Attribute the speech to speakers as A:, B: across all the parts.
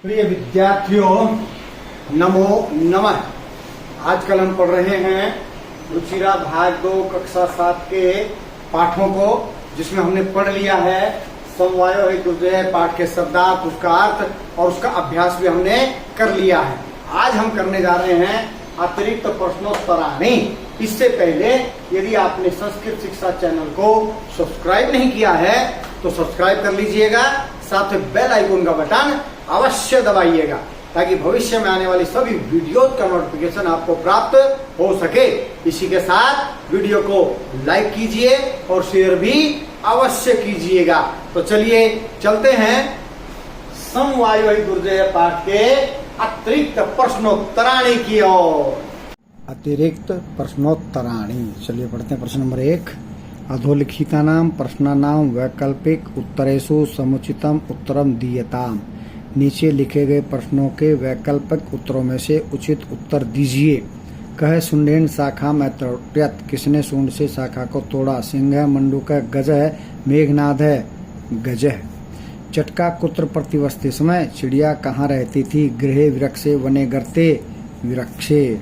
A: प्रिय विद्यार्थियों, नमो नमः। आजकल हम पढ़ रहे हैं रुचिरा भाग 2 कक्षा 7 के पाठों को, जिसमें हमने पढ़ लिया है समवायो हेतुर्जय पाठ के शब्दार्थ, उसका अर्थ और उसका अभ्यास भी हमने कर लिया है। आज हम करने जा रहे हैं अतिरिक्त प्रश्नोत्तराणी। इससे पहले यदि आपने संस्कृत शिक्षा चैनल को सब्सक्राइब नहीं किया है तो सब्सक्राइब कर लीजिएगा, साथ में बेल आइकन का बटन अवश्य दबाइएगा ताकि भविष्य में आने वाली सभी वीडियो का नोटिफिकेशन आपको प्राप्त हो सके। इसी के साथ वीडियो को लाइक कीजिए और शेयर भी अवश्य कीजिएगा। तो चलिए चलते हैं समवायो हेतुर्जय पाठ के अतिरिक्त प्रश्नोत्तराणी की ओर। अतिरिक्त प्रश्नोत्तराणी, चलिए पढ़ते हैं। प्रश्न नंबर 1, अधोलिखितानां प्रश्नानां वैकल्पिक उत्तरेषु समुचितम उत्तरम दीयताम्। नीचे लिखे गए प्रश्नों के वैकल्पिक उत्तरों में से उचित उत्तर दीजिए। कह सुंडेन शाखा में त्रोट्यत, किसने सूंड से शाखा को तोड़ा? सिंह है, मंडूक है, गज है, मेघनाद है, गज है। चटका कुत्र प्रतिवस्ति समय, चिड़िया कहाँ रहती थी? गृहे वृक्षे वने गर्ते वृक्षे।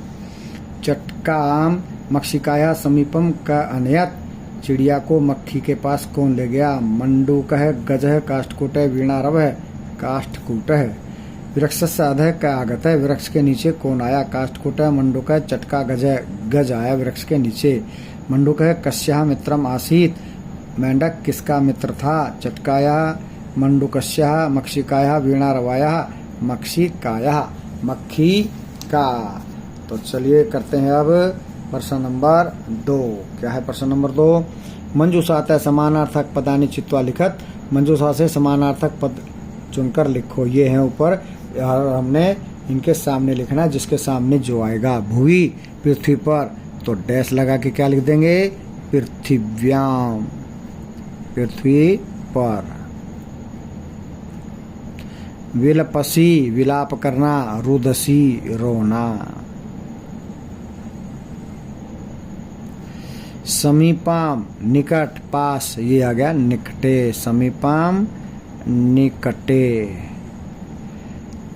A: चटकाम मक्षिकाया समीपम का अनयत, चिड़िया को मक्खी के पास कौन ले गया? मंडूक है, गज है, काष्ठकूट है, वीणारव है, काष्ठकूट है। वृक्ष से अधः का आगत है, वृक्ष के नीचे कौन आया? काष्ठकूट है, मंडूक है, चटका गज है, गज आया वृक्ष के नीचे। मंडूक है, कस्या मित्रम आसीत, मेंढक किसका मित्र था? चटकाया, मंडूकस्या, मक्षिकाया, वीणारवाया, मक्षिकाया, मक्खी का। तो चलिए करते हैं अब प्रश्न नंबर 2। क्या है प्रश्न नंबर 2? मंजूषातः समानार्थक पदानि चित्वा लिखत। मंजूषा से समानार्थक पद चुनकर लिखो। ये है ऊपर, और हमने इनके सामने लिखना है, जिसके सामने जो आएगा। भुवि, पृथ्वी पर, तो डैश लगा के क्या लिख देंगे? पृथिव्याम, पृथ्वी पर। विलपसी, विलाप करना, रुदसी, रोना। समीपाम, निकट, पास, ये आ गया निकटे, समीपाम, निकटे।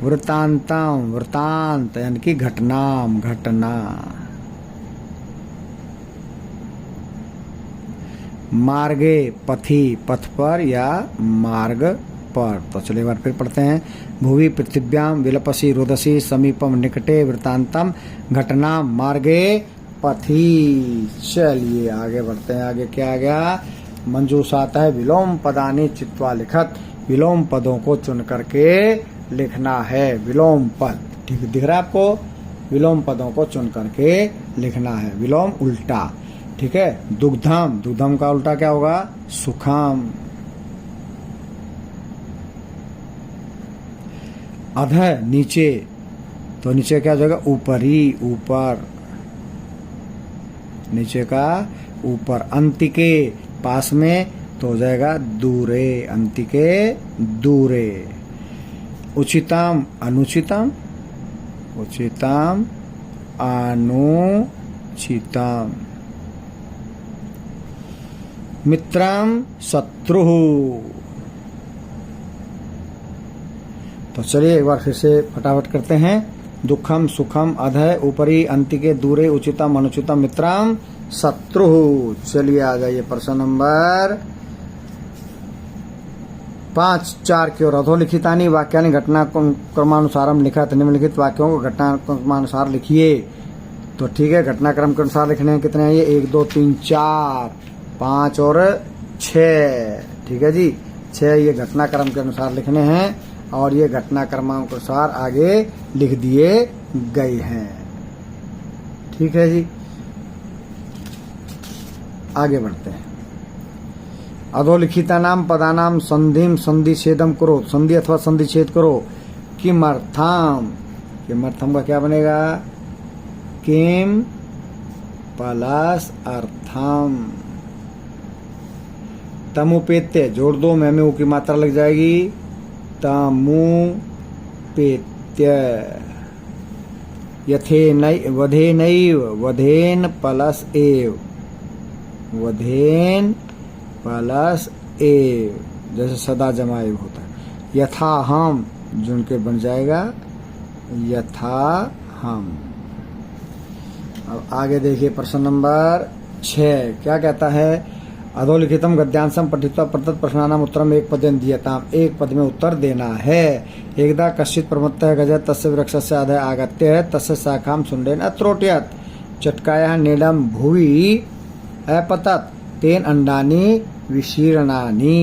A: वृतांतम, वृतांत यानी कि घटनाम, घटना। मार्गे, पथी, पथ पर या मार्ग पर। तो चलिए एक बार फिर पढ़ते हैं। भुवि, पृथिव्याम, विलपसी, रुदसी, समीपम, निकटे, वृतांतम, घटनाम, मार्गे, पथी। चलिए आगे बढ़ते हैं। आगे क्या आ गया? मंजूषातः विलोम पदानि चित्वा लिखत। विलोम पदों को चुन करके लिखना है। विलोम पद, ठीक दिख रहा है आपको? विलोम पदों को चुन करके लिखना है। विलोम उल्टा, ठीक है। दुग्धम, दुग्धम का उल्टा क्या होगा? सुखम। अधः, नीचे, तो नीचे क्या हो जाएगा? ऊपरी, ऊपर, नीचे का ऊपर। अंतिके, पास में, तो हो जाएगा दूरे, अंतिके, दूरे। उचितम, अनुचितम, उचितम, अनुचितम। मित्रम, शत्रु। तो चलिए एक बार फिर से फटाफट करते हैं। दुखम, सुखम, अधः, ऊपरी, अंतिके, दूरे, उचितम, अनुचितम, मित्रम, शत्रु। चलिए आ जाइए प्रश्न नंबर 5, 4 की ओर। अधोलिखितानि वाक्यानि घटना क्रमानुसारम लिखत। निम्नलिखित वाक्यों को घटना क्रमानुसार लिखिए। तो ठीक है, घटनाक्रम के अनुसार लिखने हैं। कितने हैं ये? 1, 2, 3, 4, 5 और 6। ठीक है जी, 6 ये घटनाक्रम के अनुसार लिखने हैं, और ये घटनाक्रम के अनुसार आगे लिख दिए गए हैं। ठीक है जी, आगे बढ़ते हैं। अधोलिखितानां पदानां संधिम संधिच्छेदम करो। संधि अथवा संधिच्छेद करो। किमर्थम, किमर्थम का क्या बनेगा? किम प्लस अर्थम। तमुपेत्य, जोड़ दो, में ऊ की मात्रा लग जाएगी। तमुपेत्य। यथेनैव, वधेनैव, वधेन प्लस एव, वधेन प्लस एव, जैसे सदा जमा एव होता है। यथा हम, जुन के बन जाएगा यथा हम। अब आगे देखिए प्रश्न नंबर 6 क्या कहता है, अधोलिखितम गद्यांशम पठित्वा प्रदत्त प्रश्नानाम उत्तरम एक पदेन दीयताम। एक पद में उत्तर देना है। एकदा कश्चित् प्रमत्तः गजः तस्य वृक्षस्य अधः आगत्य तस्य शाखां शुण्डेन अत्रोटयत्। चटकायः नीडं भुवि अपतत् तेन अंडानि विशीर्णानि।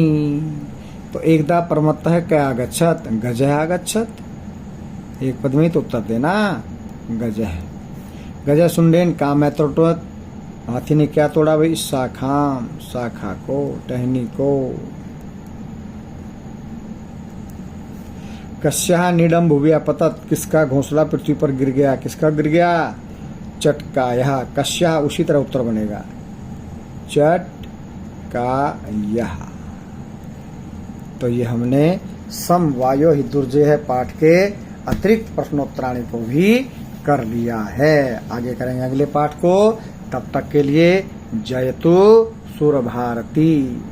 A: तो एकदा प्रमत्तः क्या आगच्छत्, गजः आगच्छत्। एक पद में तो उत्तर देना गजः। गजः शुण्डेन काम अत्रोटयत्। हाथी ने क्या तोड़ा भाई, शाखाम, शाखा को, टहनी को। कस्याः नीडम भुवि अपतत्। किसका घोंसला पृथ्वी पर गिर गया, किसका गिर गया, चटकायः। कस्याः उसी तरह उत्तर बनेगा चटकायः। तो ये हमने सम वायो हि दुर्जय पाठ के अतिरिक्त प्रश्नोत्तराणी को भी कर लिया है। आगे करेंगे अगले पाठ को। तब तक के लिए जयतु सुरभारती।